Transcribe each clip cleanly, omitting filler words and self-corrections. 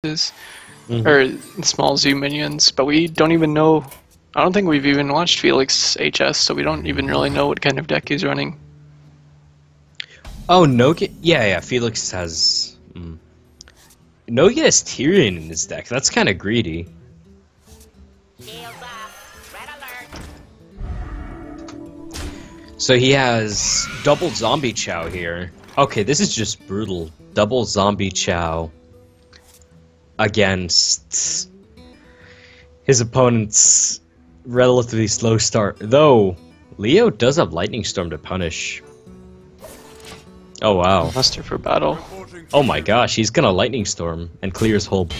or small zoo minions, but we don't even know. I don't think we've even watched Felix HS, so we don't even really know what kind of deck he's running. Oh, Noget? Yeah, Felix has... Noget has Tyrion in his deck. That's kind of greedy. So he has double zombie chow here. Okay, this is just brutal. Double zombie chow against his opponent's relatively slow start. Though, Leo does have Lightning Storm to punish. Oh wow. Muster for battle. Oh my gosh, he's gonna Lightning Storm and clears Hulk.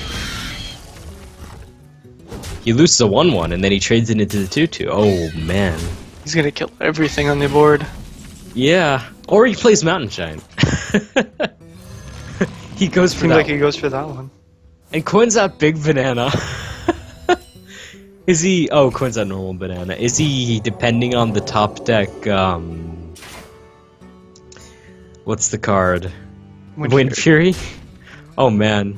He loses a 1-1 and then he trades it into the 2-2. Oh man. He's gonna kill everything on the board. Yeah. Or he plays Mountain Giant. He goes for Seems that like he goes for that one. And coins out Big Banana. Is he... Oh, coins out Normal Banana. Is he depending on the top deck, what's the card? Wind Fury? Oh man.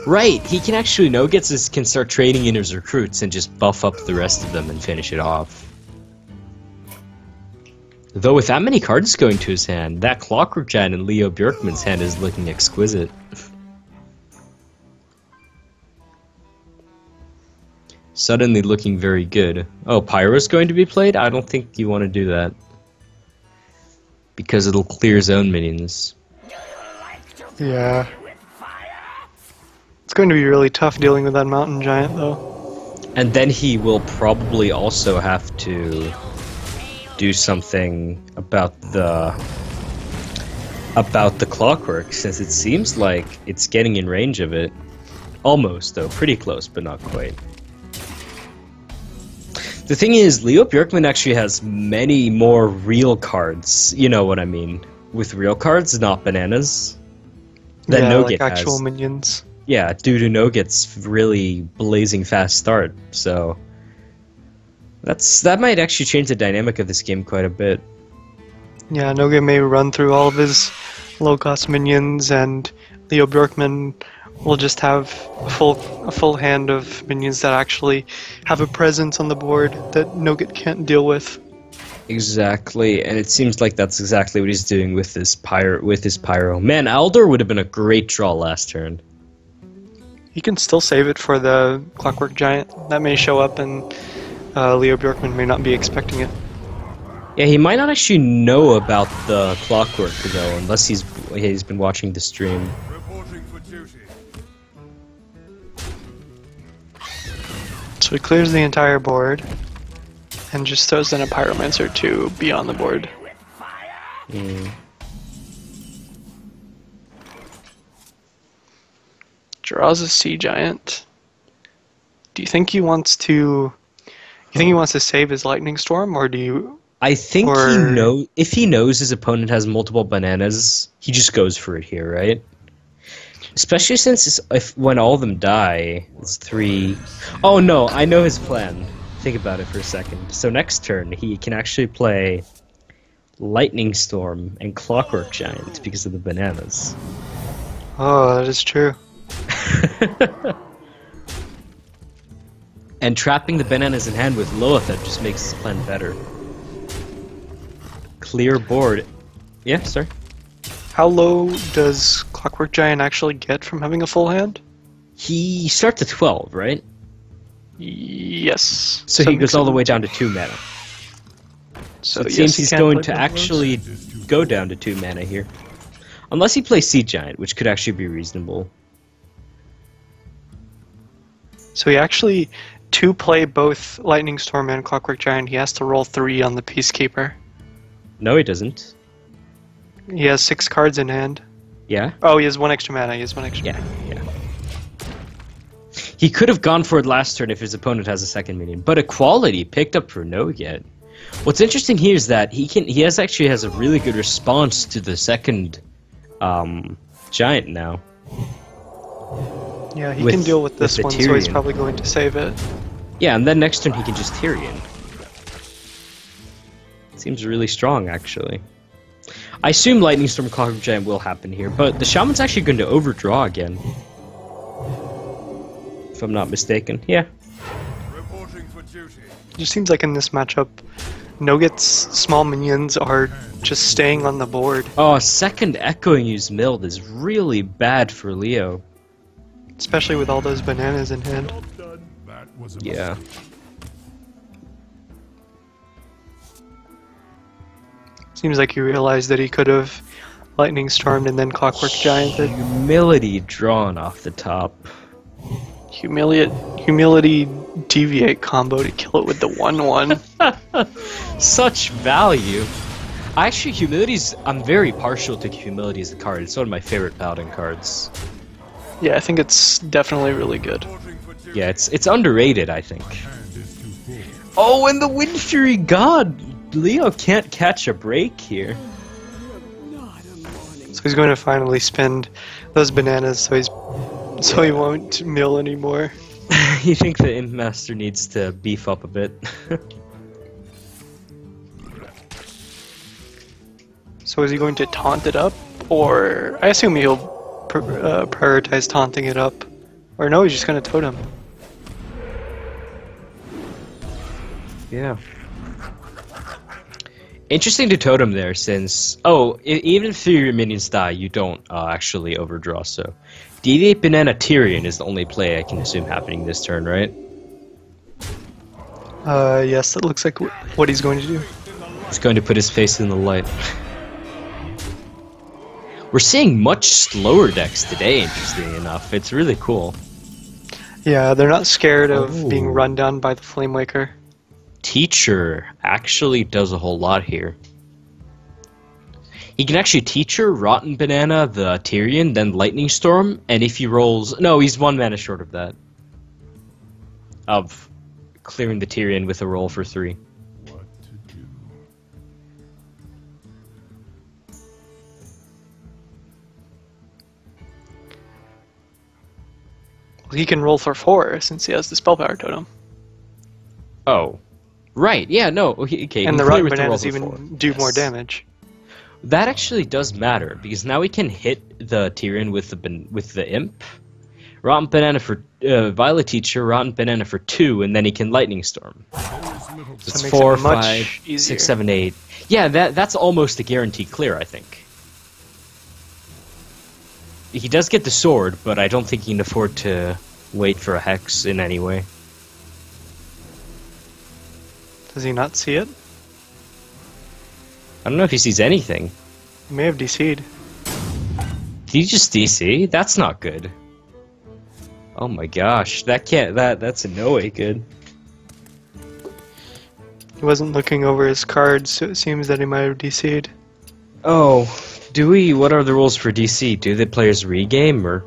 Right, he can actually can start trading in his recruits and just buff up the rest of them and finish it off. Though with that many cards going to his hand, that Clockwork Giant in Leobjorkman's hand is looking exquisite. Suddenly looking very good. Oh, Pyro's going to be played? I don't think you want to do that. Because it'll clear zone minions. Yeah. It's going to be really tough dealing with that Mountain Giant, though. And then he will probably also have to do something about the clockwork, since it seems like it's getting in range of it. Almost, though. Pretty close, but not quite. The thing is, Leobjorkman actually has many more real cards. You know what I mean. With real cards, not bananas. That yeah, Noget like actual has. minions. Yeah, due to Noget's really blazing fast start, so... That might actually change the dynamic of this game quite a bit. Yeah, Noga may run through all of his low-cost minions, and Leobjorkman will just have a full hand of minions that actually have a presence on the board that Noget can't deal with. Exactly, and it seems like that's exactly what he's doing with his pyro. Man, Aldor would have been a great draw last turn. He can still save it for the Clockwork Giant. That may show up, and Leobjorkman may not be expecting it. Yeah, he might not actually know about the Clockwork, though, unless he's been watching the stream. So he clears the entire board, and just throws in a Pyromancer to be on the board. Draws a Sea Giant. Do you think he wants to? You think he wants to save his Lightning Storm, or do you? I think if he knows his opponent has multiple bananas, he just goes for it here, right? Especially since when all of them die, it's 3. Oh no, I know his plan. Think about it for a second. So next turn, he can actually play Lightning Storm and Clockwork Giant because of the bananas. Oh, that is true. And trapping the bananas in hand with Loethep just makes his plan better. Clear board. Yeah, sorry. How low does Clockwork Giant actually get from having a full hand? He starts at 12, right? Yes. So he goes all the way down to 2 mana. So it seems he's going to actually go down to 2 mana here. Unless he plays Sea Giant, which could actually be reasonable. So he actually, to play both Lightning Storm and Clockwork Giant, he has to roll 3 on the Peacekeeper. No, he doesn't. He has 6 cards in hand. Yeah? Oh, he has 1 extra mana. Yeah. He could have gone for it last turn if his opponent has a second minion, but Equality picked up for Noget. What's interesting here is that he actually has a really good response to the second giant now. Yeah, he can deal with this one, so he's probably going to save it. Yeah, and then next turn he can just Tyrion. Seems really strong, actually. I assume Lightning Storm Clockwork Giant will happen here, but the Shaman's actually going to overdraw again. if I'm not mistaken. Yeah. It just seems like in this matchup, Noget's small minions are just staying on the board. Oh, second echoing use Mild is really bad for Leo. Especially with all those bananas in hand. Yeah. Seems like he realized that he could have Lightning Stormed and then Clockwork Gianted. Humility drawn off the top. Humility Deviate combo to kill it with the 1/1. Such value. Actually, I'm very partial to Humility as a card. It's one of my favorite Paladin cards. Yeah, I think it's definitely really good. Yeah, it's underrated, I think. Oh, and the Wind Fury God! Leo can't catch a break here. So he's going to finally spend those bananas so he won't mill anymore. You think the Imp Master needs to beef up a bit? So is he going to taunt it up? Or I assume he'll prioritize taunting it up. Or no, he's just going to totem. Yeah. Interesting to totem there, since even if your minions die, you don't actually overdraw. So, Deviate Banana Tyrion is the only play I can assume happening this turn, right? Yes, that looks like what he's going to do. He's going to put his face in the light. We're seeing much slower decks today, interestingly enough. It's really cool. Yeah, they're not scared of being run down by the Flame Waker. Teacher actually does a whole lot here. He can actually Teacher, Rotten Banana, the Tyrion, then Lightning Storm, and if he rolls... No, he's 1 mana short of that. Of clearing the Tyrion with a roll for 3. Well, he can roll for 4 since he has the Spell Power Totem. Oh. Right, yeah, no, okay. And the Rotten Bananas even do more damage. That actually does matter, because now we can hit the Tyrion with the Imp. Rotten Banana for Violet Teacher, Rotten Banana for 2, and then he can Lightning Storm. So it's 4, 5, 6, 7, 8. Yeah, that's almost a guaranteed clear, I think. He does get the sword, but I don't think he can afford to wait for a Hex in any way. Does he not see it? I don't know if he sees anything. He may have DC'd. Did he just DC? That's not good. Oh my gosh, that's in no way good. He wasn't looking over his cards, so it seems that he might have DC'd. Oh, what are the rules for DC? Do the players regame, or?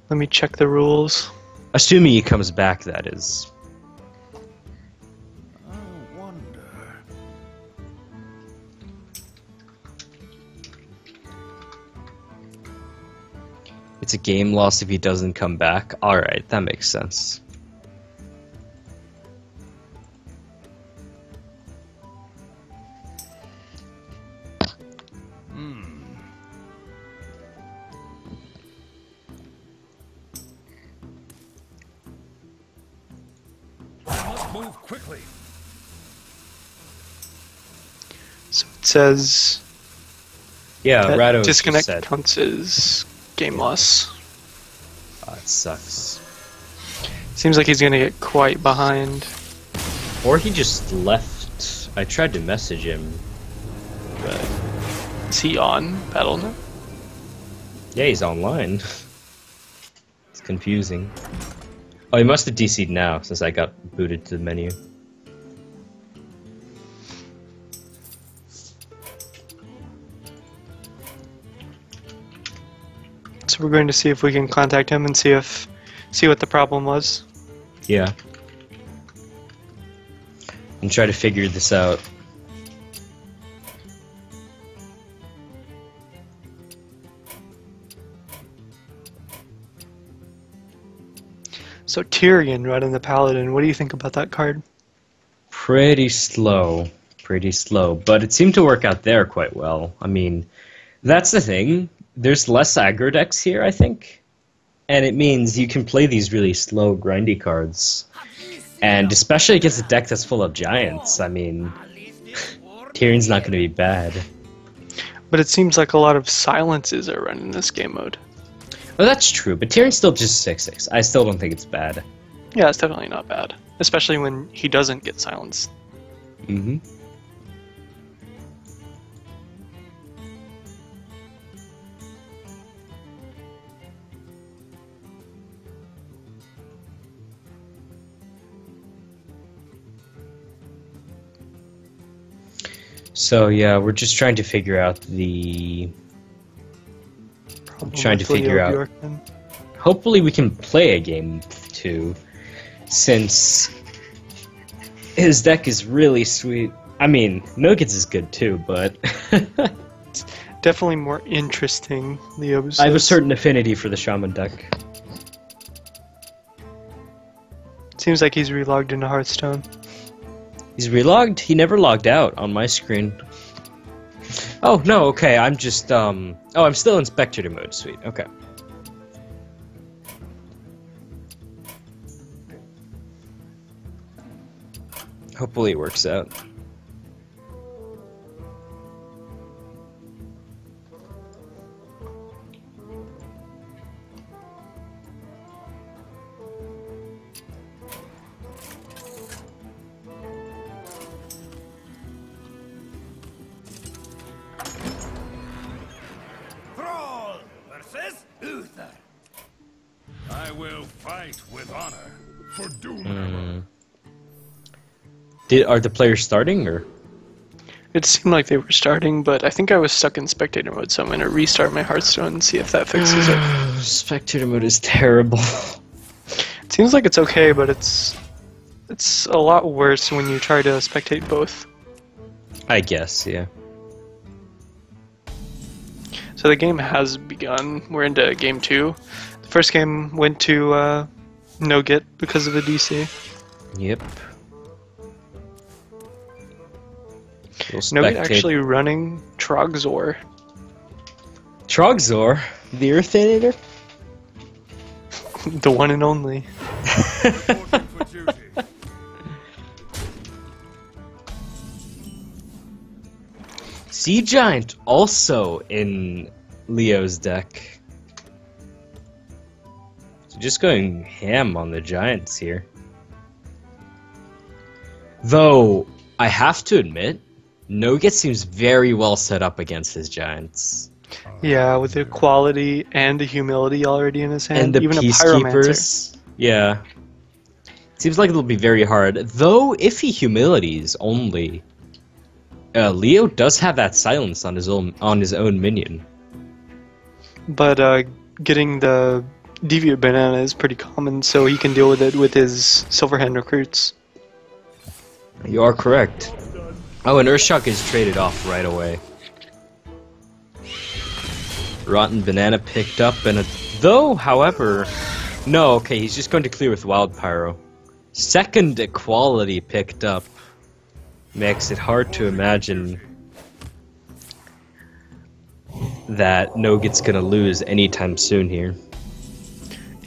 Let me check the rules. Assuming he comes back, that is. It's a game loss if he doesn't come back. Alright, that makes sense. Move quickly. So it says... Yeah, Rado disconnect said. counts as game loss. Oh, it sucks. Seems like he's gonna get quite behind. Or he just left. I tried to message him, but... Is he on Battle.net? Yeah, he's online. It's confusing. Oh, he must have DC'd now, since I got booted to the menu. So we're going to see if we can contact him and see what the problem was. Yeah. And try to figure this out. So Tyrion running the Paladin, what do you think about that card? Pretty slow. Pretty slow. But it seemed to work out there quite well. I mean, that's the thing. There's less aggro decks here, I think. And it means you can play these really slow, grindy cards. And especially against a deck that's full of giants, I mean, Tyrion's not going to be bad. But it seems like a lot of silences are run in this game mode. Well, that's true, but Tyrion's still just 6/6. I still don't think it's bad. Yeah, it's definitely not bad. Especially when he doesn't get silenced. Mm-hmm. So yeah, we're just trying to figure out the... trying to figure out... Leobjorkman. Hopefully we can play a game too, since his deck is really sweet. I mean, Nuggets is good too, but... Definitely more interesting, Leo. I have a certain affinity for the Shaman deck. Seems like he's relogged into Hearthstone. He's relogged? He never logged out on my screen. Oh, no, okay, I'm just, Oh, I'm still in spectator mode, sweet, okay. Hopefully it works out. Brawl versus Uther. I will fight with honor for Doom. Are the players starting, or? It seemed like they were starting, but I think I was stuck in spectator mode, so I'm going to restart my Hearthstone and see if that fixes it. Spectator mode is terrible. It seems like it's okay, but it's a lot worse when you try to spectate both. I guess, yeah. So the game has begun. We're into game 2. The first game went to no get because of the DC. Yep. No get actually running Trogzor. Trogzor? The Earthinator? The one and only. For duty. Sea Giant also in Leo's deck. So just going ham on the Giants here. Though, I have to admit, Noget seems very well set up against his Giants. Yeah, with the quality and the humility already in his hand. And the even a pyromancer. Peacekeepers. Yeah. Seems like it'll be very hard. Though, if he humilities only, Leo does have that silence on his own minion. But getting the Deviant Banana is pretty common, so he can deal with it with his Silverhand recruits. You are correct. Oh, and Earthshock is traded off right away. Rotten Banana picked up, and though, however, no, okay, he's just going to clear with Wild Pyro. Second equality picked up. Makes it hard to imagine that Noget's gonna lose anytime soon here.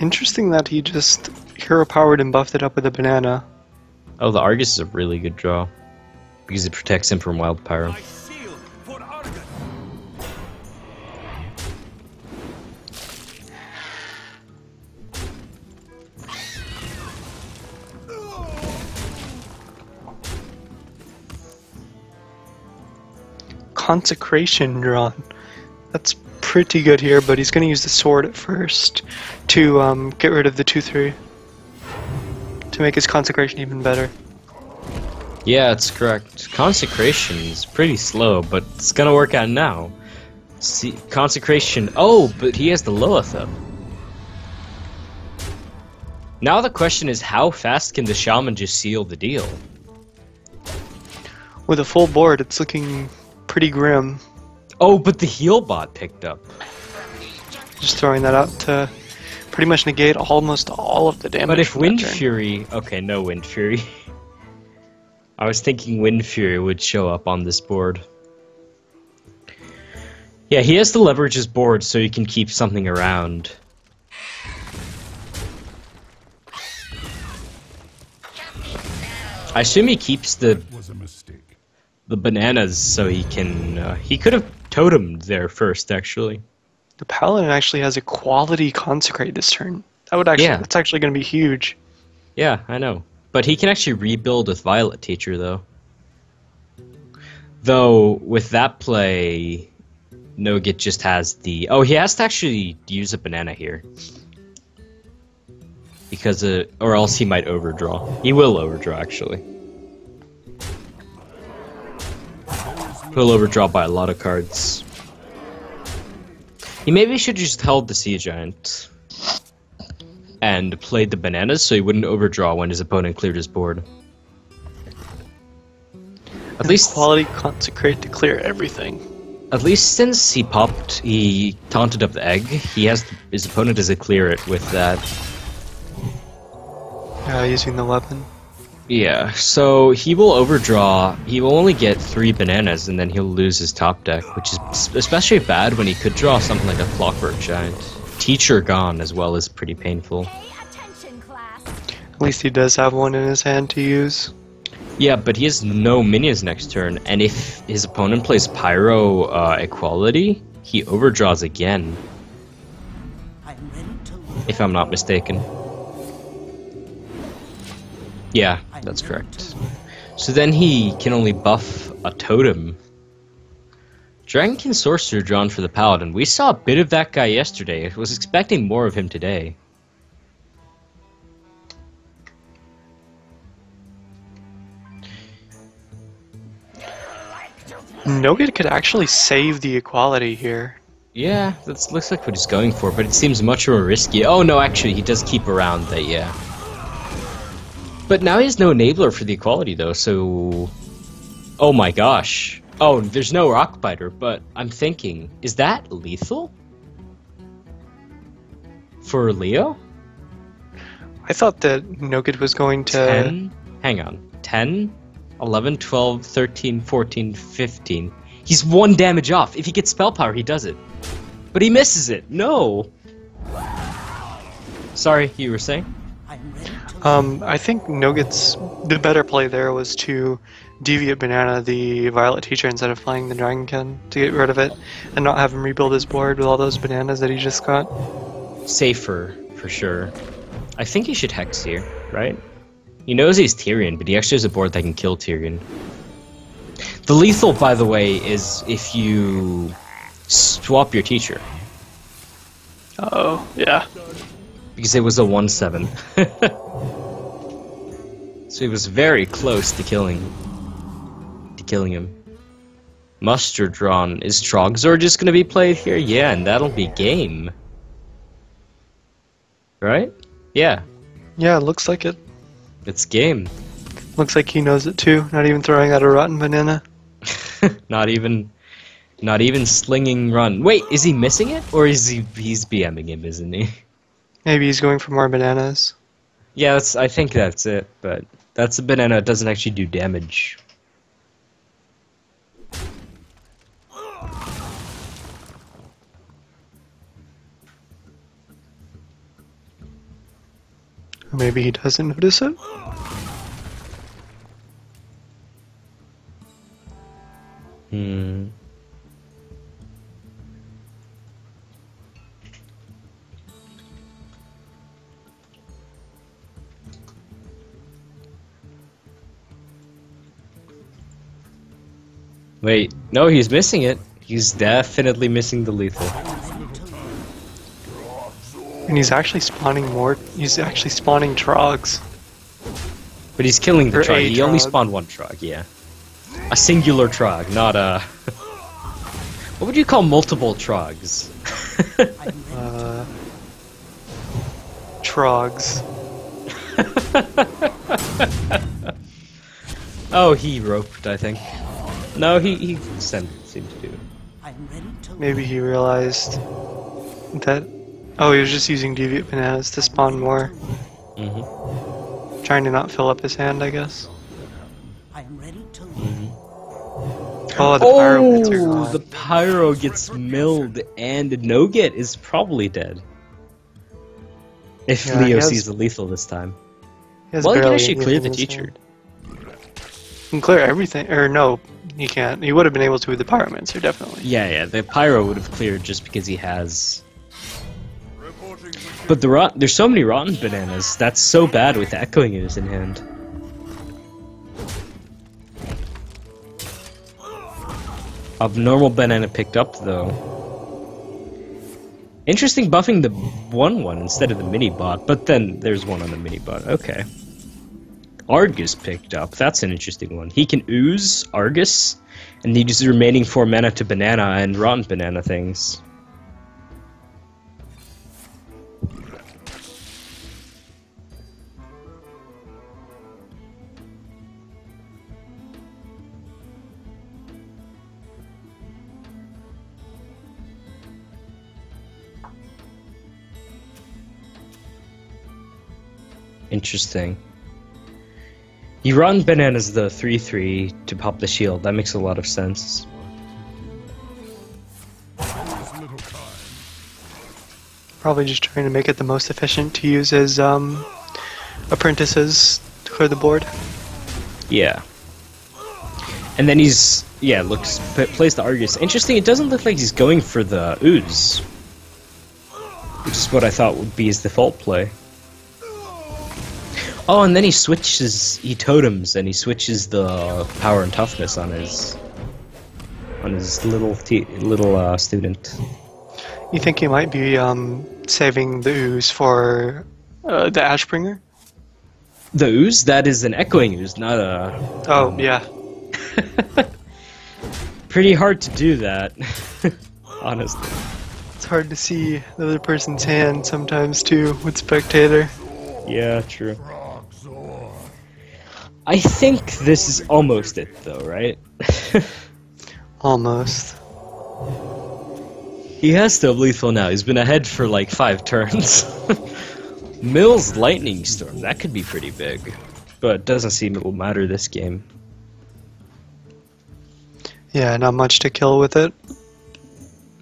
Interesting that he just hero powered and buffed it up with a banana. Oh, the Argus is a really good draw. Because it protects him from Wild Pyro. My shield for Argus. Consecration drawn. That's pretty good here, but he's going to use the sword at first to get rid of the 2/3 to make his consecration even better. Yeah, that's correct. Consecration is pretty slow, but it's gonna work out now. See, Consecration. Oh, but he has the Lilith up. Now the question is, how fast can the Shaman just seal the deal? With a full board, it's looking pretty grim. Oh, but the heal bot picked up. Just throwing that out to pretty much negate almost all of the damage. But if from Wind that turn. Fury... Okay, no Wind Fury. I was thinking Wind Fury would show up on this board. Yeah, he has to leverage his board so he can keep something around. I assume he keeps the Was a mistake. bananas so he can. He could have totemed there first, actually. The Paladin actually has a quality Consecrate this turn. That would actually, Yeah. that's actually going to be huge. Yeah, I know. But he can actually rebuild with Violet Teacher, though. Though, with that play, Nogit just has the... Oh, he has to actually use a banana here. Because, or else he might overdraw. He will overdraw, actually. He'll overdraw by a lot of cards. He maybe should have just held the Sea Giant. And played the bananas so he wouldn't overdraw when his opponent cleared his board. At least quality Consecrate to clear everything. At least since he taunted up the egg, his opponent has to clear it with that. Using the weapon. Yeah, so he will overdraw. He will only get 3 bananas, and then he'll lose his top deck, which is especially bad when he could draw something like a Clockwork Giant. Teacher gone as well is pretty painful. At least he does have one in his hand to use. Yeah, but he has no minions next turn, and if his opponent plays Pyro Equality, he overdraws again. If I'm not mistaken. Yeah, that's correct. So then he can only buff a totem. Dragonkin Sorcerer drawn for the Paladin. We saw a bit of that guy yesterday. I was expecting more of him today. Nogit could actually save the equality here. Yeah, that looks like what he's going for, but it seems much more risky. Oh no, actually, he does keep around that, yeah. But now he has no enabler for the equality, though, so... Oh my gosh. Oh, there's no Rockbiter, but I'm thinking, is that lethal? For Leo? I thought that Nogit was going to... 10? Hang on. 10? 11, 12, 13, 14, 15. He's 1 damage off. If he gets spell power, he does it. But he misses it. No! Sorry, you were saying? I think Nogit's... The better play there was to Deviate Banana the Violet Teacher instead of playing the Dragonkin to get rid of it and not have him rebuild his board with all those bananas that he just got. Safer, for sure. I think he should Hex here, right? He knows he's Tyrion, but he actually has a board that can kill Tyrion. The lethal, by the way, is if you swap your teacher. Oh, yeah. Because it was a 1/7. So he was very close to killing him. Muster drawn. Is Trogzor just gonna be played here? Yeah, and that'll be game. Right? Yeah. Yeah, it looks like it. It's game. Looks like he knows it too, not even throwing out a rotten banana. Not even slinging run. Wait, is he missing it? Or is he's BMing him, isn't he? Maybe he's going for more bananas. Yeah, I think that's it, but that's a banana that doesn't actually do damage. Or maybe he doesn't notice it? Hmm. Wait, no, he's missing it. He's definitely missing the lethal. And he's actually spawning more. He's actually spawning Trogs. But he's killing the Or Trog. a He only Trog. spawned 1 Trog, yeah. A singular Trog, not a... What would you call multiple Trogs? Trogs. Oh, he roped, I think. No, he seemed to do it. Maybe he realized that... Oh, he was just using Deviate Bananas to spawn more. Mm-hmm. Trying to not fill up his hand, I guess. Mm-hmm. Oh, the Pyro bits are gone. The Pyro gets milled, and Nogit is probably dead. If Yeah, Leo he has- sees the lethal this time. He has Well, he can barely actually clear anything the in his teacher. hand. can clear everything. Or no, he can't. He would have been able to with the Pyromancer, definitely. Yeah, the Pyro would have cleared just because he has. Reporting for But there's so many rotten bananas. That's so bad with Echoing Ooze in hand. Abnormal banana picked up though. Interesting buffing the 1/1 instead of the mini bot, but then there's one on the mini bot. Okay. Argus picked up. That's an interesting one. He can ooze Argus, and he uses the remaining 4 mana to banana and rotten banana things. Interesting. You run bananas the 3/3 to pop the shield. That makes a lot of sense. there's little time. Probably just trying to make it the most efficient to use as apprentices to clear the board. Yeah. And then he's plays the Argus. Interesting. It doesn't look like he's going for the ooze, which is what I thought would be his default play. Oh, and then he totems, and he switches the power and toughness on his little student. You think he might be saving the ooze for the Ashbringer? The ooze? That is an echoing ooze, not a... Oh, yeah. Pretty hard to do that, honestly. It's hard to see the other person's hand sometimes, too, with Spectator. Yeah, true. I think this is almost it, though, right? Almost. He has to have lethal now. He's been ahead for like 5 turns. Mill's Lightning Storm, that could be pretty big. But it doesn't seem it'll matter this game. Yeah, not much to kill with it.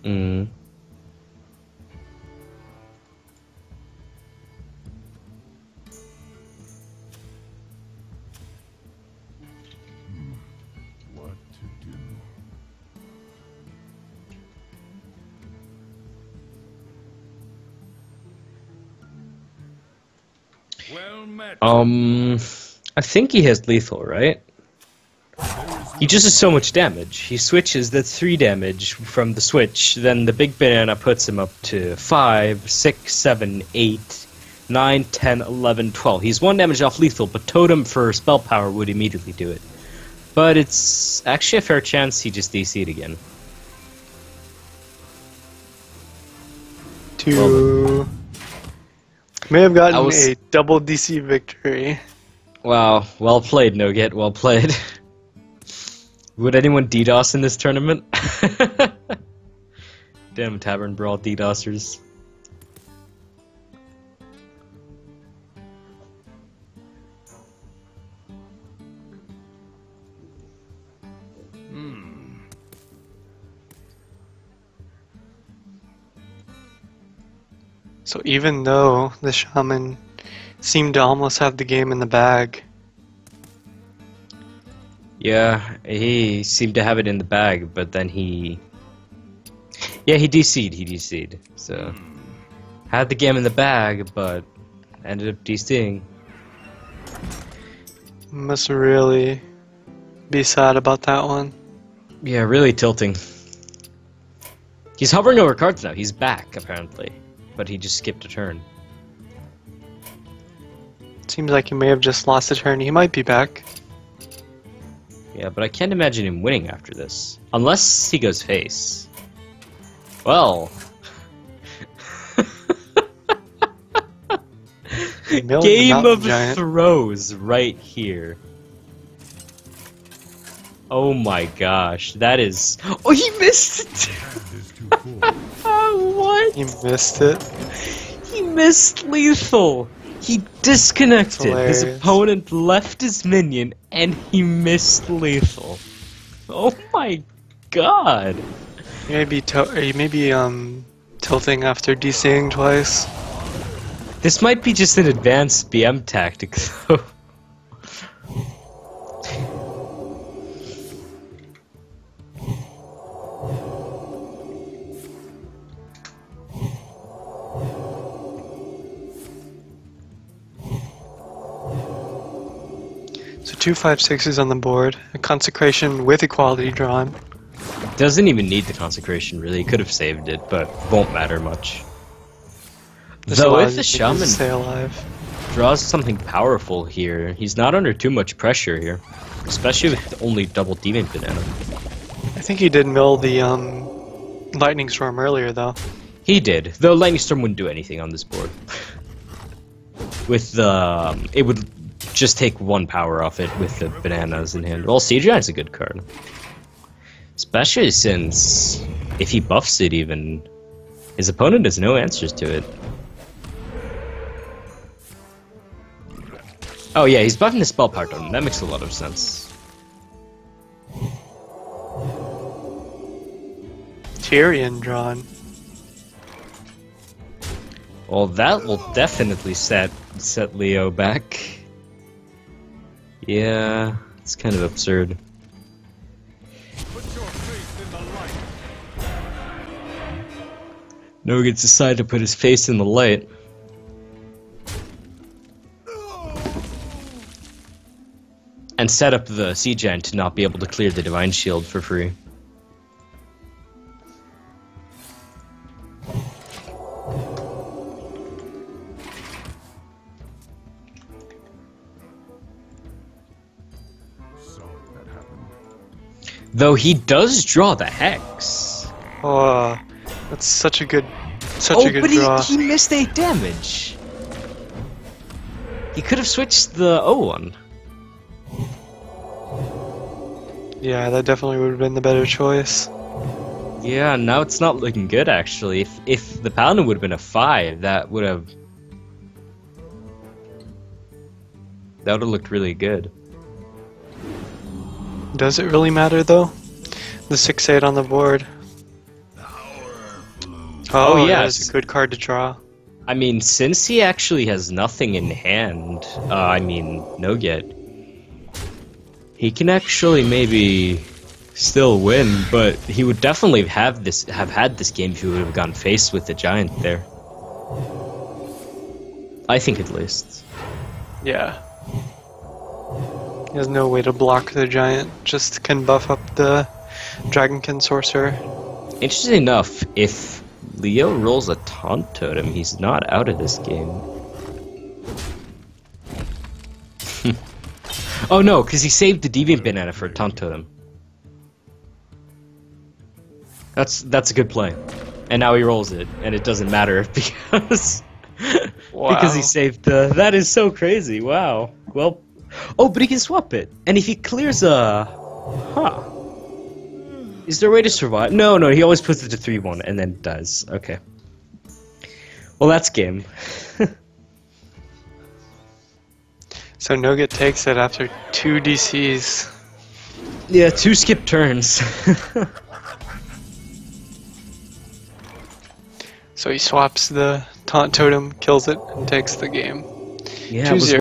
Mm. What to do? Well met. I think he has lethal, right? He just does so much damage. He switches the 3 damage from the switch, then the big banana puts him up to 5, 6, 7, 8, 9, 10, 11, 12. He's 1 damage off lethal, but totem for spell power would immediately do it. But it's actually a fair chance he just DC'd again. May have gotten a double DC victory. Wow, well played, Noget, well played. Would anyone DDoS in this tournament? Damn Tavern Brawl DDoSers. So even though the Shaman seemed to almost have the game in the bag, yeah, he seemed to have it in the bag, but then he DC'd, so had the game in the bag, but ended up DCing. must really be sad about that one. Yeah, really tilting. He's hovering over cards now, he's back, apparently, but he just skipped a turn. Seems like he may have just lost a turn. He might be back. Yeah, but I can't imagine him winning after this. Unless he goes face. Well... Game of Throws right here. Oh my gosh, that is... Oh, he missed it! What? He missed it. He missed lethal! He disconnected. His opponent left his minion, and he missed lethal. Oh my god! He may be tilting after DCing twice. This might be just an advanced BM tactic, though. two 5/6s on the board, a consecration with equality drawn. Doesn't even need the consecration, really. He could have saved it, but won't matter much. This Though allows if the you to shaman stay alive. draws something powerful here, he's not under too much pressure here. Especially with only double deviant banana. I think he did mill the lightning storm earlier though. He did, though lightning storm wouldn't do anything on this board. With the it would just take one power off it with the bananas in hand. Well, Siege Giant's a good card. Especially since if he buffs it even, his opponent has no answers to it. Oh yeah, he's buffing the spell power totem. That makes a lot of sense. Tyrion drawn. Well, that will definitely set Leo back. Yeah, it's kind of absurd. Put your face in the light. No gets decided to put his face in the light. And set up the Sea Giant to not be able to clear the Divine Shield for free. Sorry that happened. Though he does draw the Hex. Oh, that's such a good But draw. he missed 8 damage. He could have switched the O1. Yeah, that definitely would have been the better choice. Yeah, now it's not looking good actually. If the Paladin would have been a 5, that would have looked really good. Does it really matter though? The 6/8 on the board. Oh yeah, yes. it's a good card to draw. I mean, since he actually has nothing in hand, Noget, he can actually maybe still win, but he would definitely have had this game if he would have gone face with the Giant there. I think at least. Yeah. He has no way to block the Giant, just can buff up the Dragonkin Sorcerer. Interesting enough, if Leo rolls a Taunt Totem, he's not out of this game. Oh no, because he saved the Deviant Banana for a Taunt Totem. That's a good play. And now he rolls it, and it doesn't matter because because he saved the. That is so crazy! Wow. Well, oh, but he can swap it, and if he clears a, is there a way to survive? No, he always puts it to 3/1 and then dies. Okay. Well, that's game. So Nugget takes it after 2 DCs. Yeah, 2 skip turns. So he swaps the Taunt Totem, kills it, and takes the game. Yeah, it was